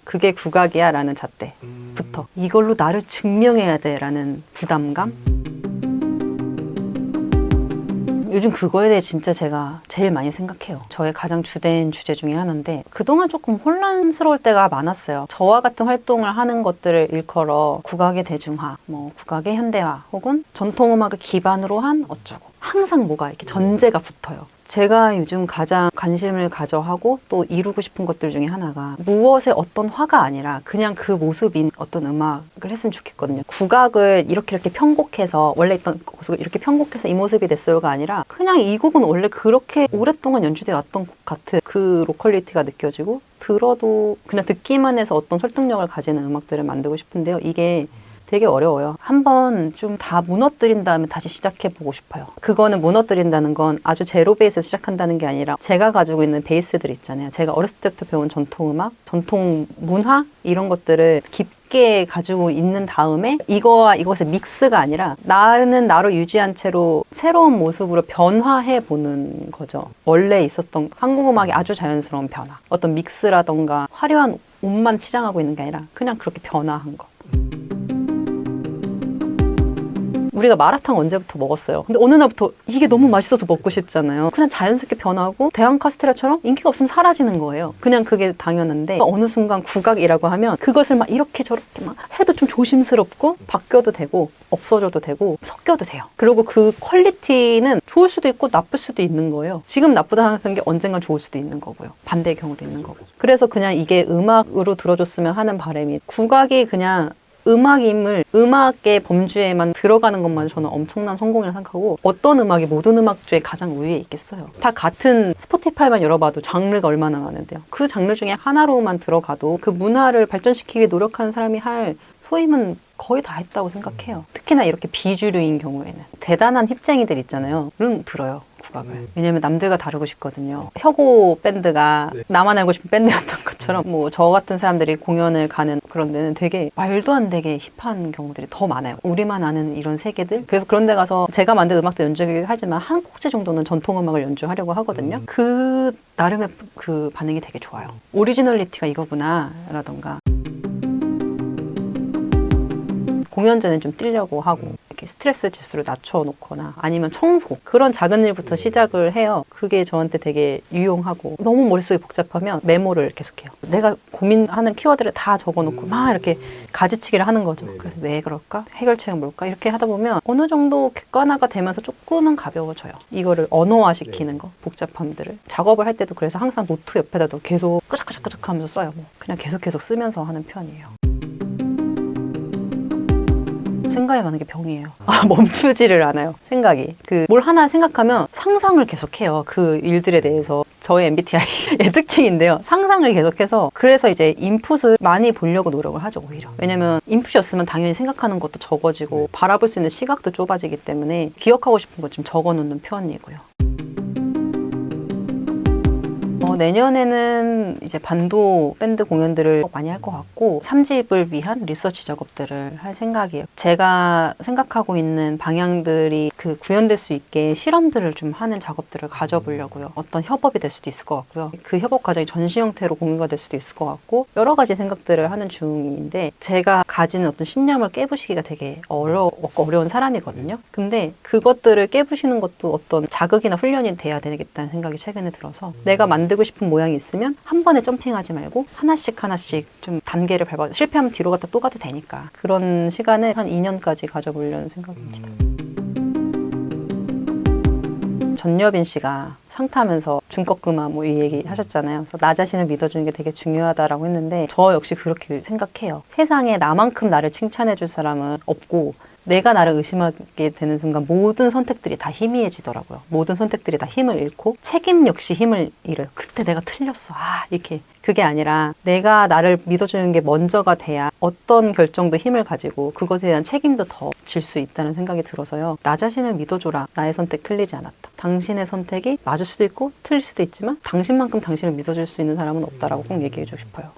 그게 국악이야 라는 잣대부터 이걸로 나를 증명해야 돼 라는 부담감. 요즘 그거에 대해 진짜 제가 제일 많이 생각해요. 저의 가장 주된 주제 중에 하나인데 그동안 조금 혼란스러울 때가 많았어요. 저와 같은 활동을 하는 것들을 일컬어 국악의 대중화, 뭐 국악의 현대화 혹은 전통음악을 기반으로 한 어쩌고 항상 뭐가 이렇게 전제가 붙어요. 제가 요즘 가장 관심을 가져하고 또 이루고 싶은 것들 중에 하나가 무엇의 어떤 화가 아니라 그냥 그 모습인 어떤 음악을 했으면 좋겠거든요. 국악을 이렇게 편곡해서 원래 있던 것을 이렇게 편곡해서 이 모습이 됐어요가 아니라 그냥 이 곡은 원래 그렇게 오랫동안 연주되어 왔던 곡 같은 그 로컬리티가 느껴지고 들어도 그냥 듣기만 해서 어떤 설득력을 가지는 음악들을 만들고 싶은데요. 이게 되게 어려워요. 한번 좀 다 무너뜨린 다음에 다시 시작해보고 싶어요. 그거는 무너뜨린다는 건 아주 제로 베이스에서 시작한다는 게 아니라 제가 가지고 있는 베이스들 있잖아요. 제가 어렸을 때부터 배운 전통음악, 전통 문화 이런 것들을 깊게 가지고 있는 다음에 이거와 이것의 믹스가 아니라 나는 나로 유지한 채로 새로운 모습으로 변화해보는 거죠. 원래 있었던 한국음악의 아주 자연스러운 변화. 어떤 믹스라던가 화려한 옷만 치장하고 있는 게 아니라 그냥 그렇게 변화한 거. 우리가 마라탕 언제부터 먹었어요? 근데 어느 날부터 이게 너무 맛있어서 먹고 싶잖아요. 그냥 자연스럽게 변하고 대왕 카스테라처럼 인기가 없으면 사라지는 거예요. 그냥 그게 당연한데 어느 순간 국악이라고 하면 그것을 막 이렇게 저렇게 막 해도 좀 조심스럽고 바뀌어도 되고 없어져도 되고 섞여도 돼요. 그리고 그 퀄리티는 좋을 수도 있고 나쁠 수도 있는 거예요. 지금 나쁘다 하는 게 언젠간 좋을 수도 있는 거고요. 반대의 경우도 있는 거고. 그래서 그냥 이게 음악으로 들어줬으면 하는 바람이 국악이 그냥 음악임을 음악의 범주에만 들어가는 것만 저는 엄청난 성공이라고 생각하고 어떤 음악이 모든 음악 중에 가장 우위에 있겠어요. 다 같은 스포티파이만 열어봐도 장르가 얼마나 많은데요. 그 장르 중에 하나로만 들어가도 그 문화를 발전시키기 노력하는 사람이 할 소임은 거의 다 했다고 생각해요. 특히나 이렇게 비주류인 경우에는. 대단한 힙쟁이들 있잖아요. 는 들어요. 국악을. 왜냐면 남들과 다르고 싶거든요. 혁오 밴드가 나만 알고 싶은 밴드였던 것처럼 뭐 저 같은 사람들이 공연을 가는 그런 데는 되게 말도 안 되게 힙한 경우들이 더 많아요. 우리만 아는 이런 세계들. 그래서 그런 데 가서 제가 만든 음악도 연주하긴 하지만 한 곡지 정도는 전통음악을 연주하려고 하거든요. 그 나름의 그 반응이 되게 좋아요. 오리지널리티가 이거구나 라던가 공연 전에 좀 뛰려고 하고 이렇게 스트레스 지수를 낮춰놓거나 아니면 청소 그런 작은 일부터 시작을 해요. 그게 저한테 되게 유용하고 너무 머릿속이 복잡하면 메모를 계속해요. 내가 고민하는 키워드를 다 적어놓고 막 이렇게 가지치기를 하는 거죠. 그래서 왜 그럴까? 해결책은 뭘까? 이렇게 하다 보면 어느 정도 객관화가 되면서 조금은 가벼워져요. 이거를 언어화시키는 거, 복잡함들을. 작업을 할 때도 그래서 항상 노트 옆에다도 계속 끄적끄적끄적 하면서 써요. 그냥 계속 쓰면서 하는 편이에요. 생각이 많은 게 병이에요. 멈추지를 않아요. 생각이. 뭘 하나 생각하면 상상을 계속해요. 그 일들에 대해서. 저의 MBTI의 특징인데요. 상상을 계속해서 그래서 이제 인풋을 많이 보려고 노력을 하죠. 오히려. 왜냐면 인풋이 없으면 당연히 생각하는 것도 적어지고 바라볼 수 있는 시각도 좁아지기 때문에 기억하고 싶은 것 좀 적어놓는 편이고요. 내년에는 이제 반도 밴드 공연들을 많이 할 것 같고 3집을 위한 리서치 작업들을 할 생각이에요. 제가 생각하고 있는 방향들이 그 구현될 수 있게 실험들을 좀 하는 작업들을 가져보려고요. 어떤 협업이 될 수도 있을 것 같고요. 그 협업 과정이 전시 형태로 공유가 될 수도 있을 것 같고 여러 가지 생각들을 하는 중인데 제가 가지는 어떤 신념을 깨부시기가 되게 어려운 사람이거든요. 근데 그것들을 깨부시는 것도 어떤 자극이나 훈련이 돼야 되겠다는 생각이 최근에 들어서 내가 만들고 싶은 모양이 있으면 한 번에 점핑하지 말고 하나씩 좀 단계를 밟아 실패하면 뒤로 갔다 또 가도 되니까 그런 시간을 한 2년까지 가져보려는 생각입니다. 전여빈 씨가 상 타면서 중꺾음아 뭐 이 얘기 하셨잖아요. 그래서 나 자신을 믿어주는 게 되게 중요하다라고 했는데 저 역시 그렇게 생각해요. 세상에 나만큼 나를 칭찬해 줄 사람은 없고 내가 나를 의심하게 되는 순간 모든 선택들이 다 희미해지더라고요. 모든 선택들이 다 힘을 잃고 책임 역시 힘을 잃어요. 그때 내가 틀렸어. 이렇게. 그게 아니라 내가 나를 믿어주는 게 먼저가 돼야 어떤 결정도 힘을 가지고 그것에 대한 책임도 더 질 수 있다는 생각이 들어서요. 나 자신을 믿어줘라. 나의 선택 틀리지 않았다. 당신의 선택이 맞을 수도 있고 틀릴 수도 있지만 당신만큼 당신을 믿어줄 수 있는 사람은 없다라고 꼭 얘기해주고 싶어요.